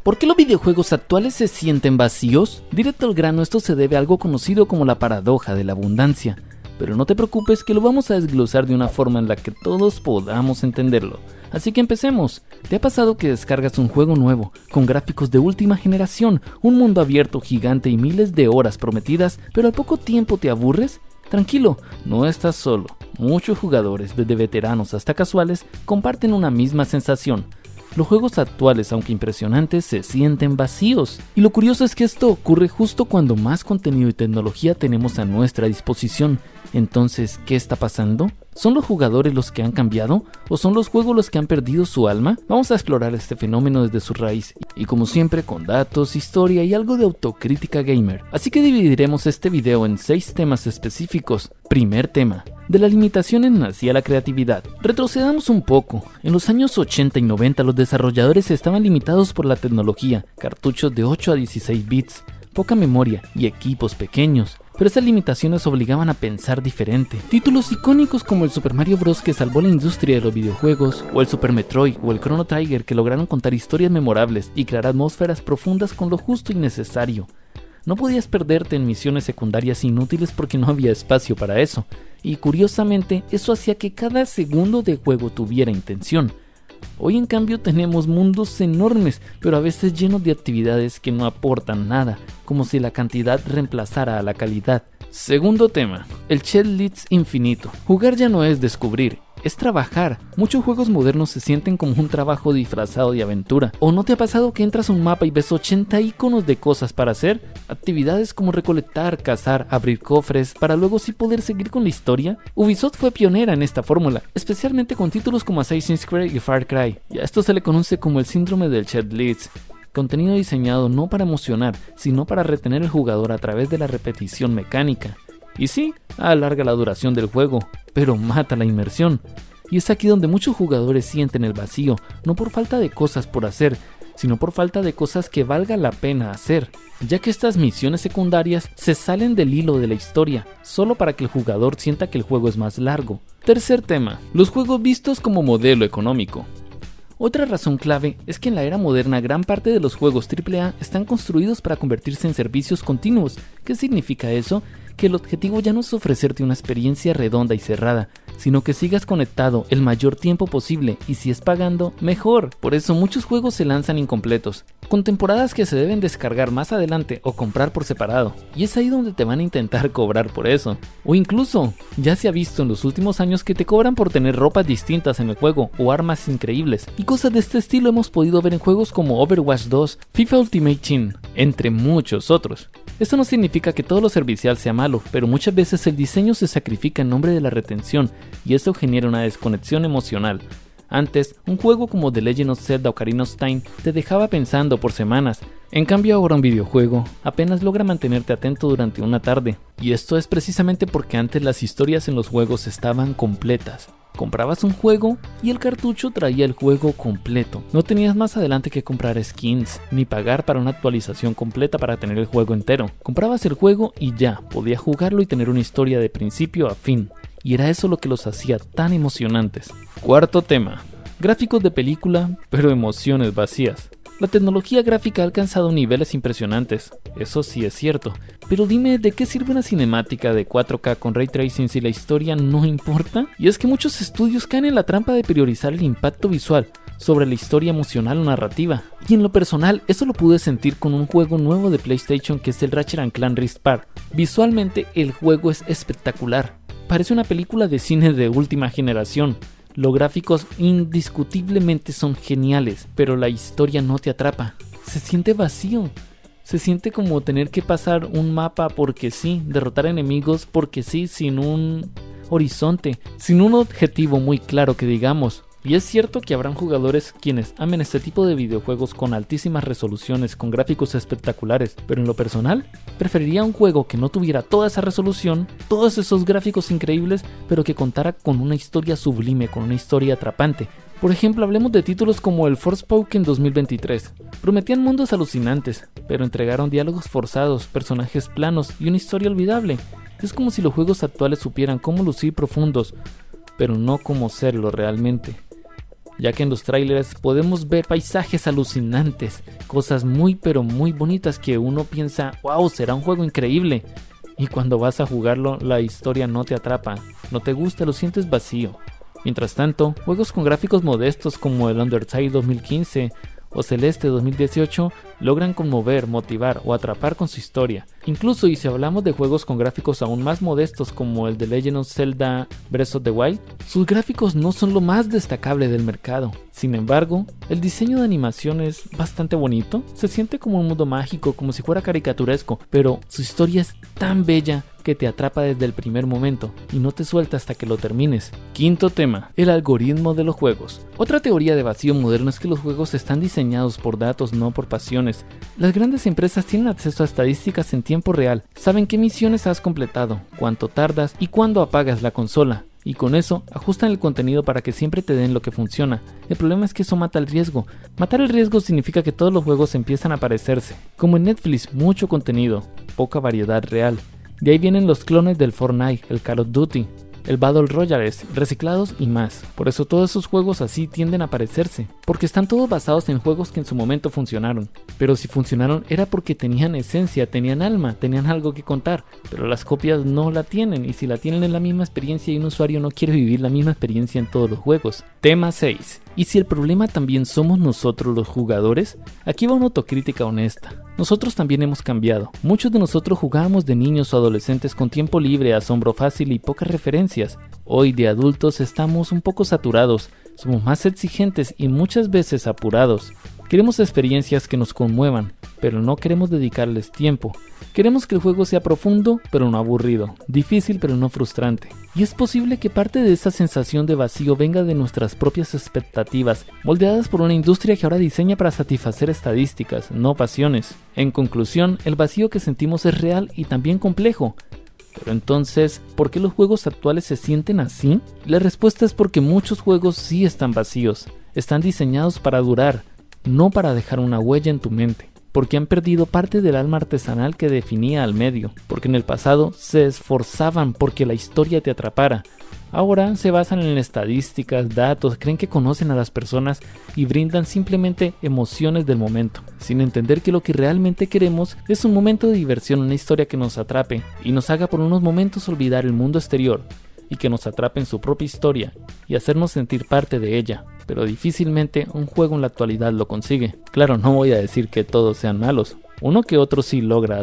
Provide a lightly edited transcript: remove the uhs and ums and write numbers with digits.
¿Por qué los videojuegos actuales se sienten vacíos? Directo al grano, esto se debe a algo conocido como la paradoja de la abundancia. Pero no te preocupes que lo vamos a desglosar de una forma en la que todos podamos entenderlo. Así que empecemos. ¿Te ha pasado que descargas un juego nuevo, con gráficos de última generación, un mundo abierto gigante y miles de horas prometidas, pero al poco tiempo te aburres? Tranquilo, no estás solo. Muchos jugadores, desde veteranos hasta casuales, comparten una misma sensación. Los juegos actuales, aunque impresionantes, se sienten vacíos. Y lo curioso es que esto ocurre justo cuando más contenido y tecnología tenemos a nuestra disposición. Entonces, ¿qué está pasando? ¿Son los jugadores los que han cambiado? ¿O son los juegos los que han perdido su alma? Vamos a explorar este fenómeno desde su raíz. Y como siempre, con datos, historia y algo de autocrítica gamer. Así que dividiremos este video en 6 temas específicos. Primer tema. De las limitaciones nacía la creatividad. Retrocedamos un poco. En los años 80 y 90 los desarrolladores estaban limitados por la tecnología, cartuchos de 8 a 16 bits, poca memoria y equipos pequeños. Pero esas limitaciones obligaban a pensar diferente. Títulos icónicos como el Super Mario Bros. Que salvó la industria de los videojuegos, o el Super Metroid o el Chrono Trigger que lograron contar historias memorables y crear atmósferas profundas con lo justo y necesario. No podías perderte en misiones secundarias inútiles porque no había espacio para eso. Y curiosamente, eso hacía que cada segundo de juego tuviera intención. Hoy en cambio tenemos mundos enormes, pero a veces llenos de actividades que no aportan nada, como si la cantidad reemplazara a la calidad. Segundo tema, el checklist infinito. Jugar ya no es descubrir, es trabajar. Muchos juegos modernos se sienten como un trabajo disfrazado de aventura. ¿O no te ha pasado que entras a un mapa y ves 80 iconos de cosas para hacer? Actividades como recolectar, cazar, abrir cofres, para luego sí poder seguir con la historia. Ubisoft fue pionera en esta fórmula, especialmente con títulos como Assassin's Creed y Far Cry. Y a esto se le conoce como el síndrome del checklist. Contenido diseñado no para emocionar, sino para retener al jugador a través de la repetición mecánica. Y sí, alarga la duración del juego, pero mata la inmersión. Y es aquí donde muchos jugadores sienten el vacío, no por falta de cosas por hacer, sino por falta de cosas que valga la pena hacer, ya que estas misiones secundarias se salen del hilo de la historia, solo para que el jugador sienta que el juego es más largo. Tercer tema, los juegos vistos como modelo económico. Otra razón clave es que en la era moderna gran parte de los juegos AAA están construidos para convertirse en servicios continuos. ¿Qué significa eso? Que el objetivo ya no es ofrecerte una experiencia redonda y cerrada, sino que sigas conectado el mayor tiempo posible, y si es pagando, mejor. Por eso muchos juegos se lanzan incompletos, con temporadas que se deben descargar más adelante o comprar por separado, y es ahí donde te van a intentar cobrar por eso. O incluso, ya se ha visto en los últimos años que te cobran por tener ropas distintas en el juego o armas increíbles, y cosas de este estilo hemos podido ver en juegos como Overwatch 2, FIFA Ultimate Team, entre muchos otros. Esto no significa que todo lo servicial sea malo, pero muchas veces el diseño se sacrifica en nombre de la retención, y esto genera una desconexión emocional. Antes, un juego como The Legend of Zelda o Ocarina of Time te dejaba pensando por semanas. En cambio ahora un videojuego apenas logra mantenerte atento durante una tarde. Y esto es precisamente porque antes las historias en los juegos estaban completas. Comprabas un juego y el cartucho traía el juego completo. No tenías más adelante que comprar skins, ni pagar para una actualización completa para tener el juego entero. Comprabas el juego y ya, podías jugarlo y tener una historia de principio a fin. Y era eso lo que los hacía tan emocionantes. Cuarto tema. Gráficos de película, pero emociones vacías. La tecnología gráfica ha alcanzado niveles impresionantes, eso sí es cierto, pero dime, ¿de qué sirve una cinemática de 4K con Ray Tracing si la historia no importa? Y es que muchos estudios caen en la trampa de priorizar el impacto visual sobre la historia emocional o narrativa. Y en lo personal, eso lo pude sentir con un juego nuevo de PlayStation que es el Ratchet & Clank Rift Apart. Visualmente el juego es espectacular, parece una película de cine de última generación. Los gráficos indiscutiblemente son geniales, pero la historia no te atrapa. Se siente vacío. Se siente como tener que pasar un mapa porque sí, derrotar enemigos porque sí, sin un horizonte, sin un objetivo muy claro que digamos. Y es cierto que habrán jugadores quienes amen este tipo de videojuegos con altísimas resoluciones, con gráficos espectaculares, pero en lo personal, preferiría un juego que no tuviera toda esa resolución, todos esos gráficos increíbles, pero que contara con una historia sublime, con una historia atrapante. Por ejemplo, hablemos de títulos como el Forspoken 2023. Prometían mundos alucinantes, pero entregaron diálogos forzados, personajes planos y una historia olvidable. Es como si los juegos actuales supieran cómo lucir profundos, pero no cómo serlo realmente. ya que en los trailers podemos ver paisajes alucinantes, cosas muy pero muy bonitas que uno piensa, wow, será un juego increíble. Y cuando vas a jugarlo, la historia no te atrapa, no te gusta, lo sientes vacío. Mientras tanto, juegos con gráficos modestos como el Undertale 2015 o Celeste 2018 logran conmover, motivar o atrapar con su historia. Incluso y si hablamos de juegos con gráficos aún más modestos como el de Legend of Zelda Breath of the Wild, sus gráficos no son lo más destacable del mercado. Sin embargo, el diseño de animación es bastante bonito, se siente como un mundo mágico, como si fuera caricaturesco, pero su historia es tan bella que te atrapa desde el primer momento y no te suelta hasta que lo termines. Quinto tema, el algoritmo de los juegos. Otra teoría de vacío moderno es que los juegos están diseñados por datos, no por pasiones. Las grandes empresas tienen acceso a estadísticas en tiempo real, saben qué misiones has completado, cuánto tardas y cuándo apagas la consola. Y con eso ajustan el contenido para que siempre te den lo que funciona. El problema es que eso mata el riesgo. Matar el riesgo significa que todos los juegos empiezan a parecerse. Como en Netflix, mucho contenido, poca variedad real. De ahí vienen los clones del Fortnite, el Call of Duty, el Battle Royale, reciclados y más. Por eso todos esos juegos así tienden a parecerse, porque están todos basados en juegos que en su momento funcionaron. Pero si funcionaron era porque tenían esencia, tenían alma, tenían algo que contar. Pero las copias no la tienen, y si la tienen es la misma experiencia y un usuario no quiere vivir la misma experiencia en todos los juegos. Tema 6. ¿Y si el problema también somos nosotros los jugadores? Aquí va una autocrítica honesta. Nosotros también hemos cambiado. Muchos de nosotros jugábamos de niños o adolescentes con tiempo libre, asombro fácil y pocas referencias. Hoy de adultos estamos un poco saturados, somos más exigentes y muchas veces apurados. Queremos experiencias que nos conmuevan, pero no queremos dedicarles tiempo. Queremos que el juego sea profundo, pero no aburrido, difícil, pero no frustrante. Y es posible que parte de esa sensación de vacío venga de nuestras propias expectativas, moldeadas por una industria que ahora diseña para satisfacer estadísticas, no pasiones. En conclusión, el vacío que sentimos es real y también complejo. Pero entonces, ¿por qué los juegos actuales se sienten así? La respuesta es porque muchos juegos sí están vacíos, están diseñados para durar, no para dejar una huella en tu mente. Porque han perdido parte del alma artesanal que definía al medio, porque en el pasado se esforzaban porque la historia te atrapara. Ahora se basan en estadísticas, datos, creen que conocen a las personas y brindan simplemente emociones del momento, sin entender que lo que realmente queremos es un momento de diversión, una historia que nos atrape y nos haga por unos momentos olvidar el mundo exterior, y que nos atrape en su propia historia y hacernos sentir parte de ella. Pero difícilmente un juego en la actualidad lo consigue. Claro, no voy a decir que todos sean malos, uno que otro sí logra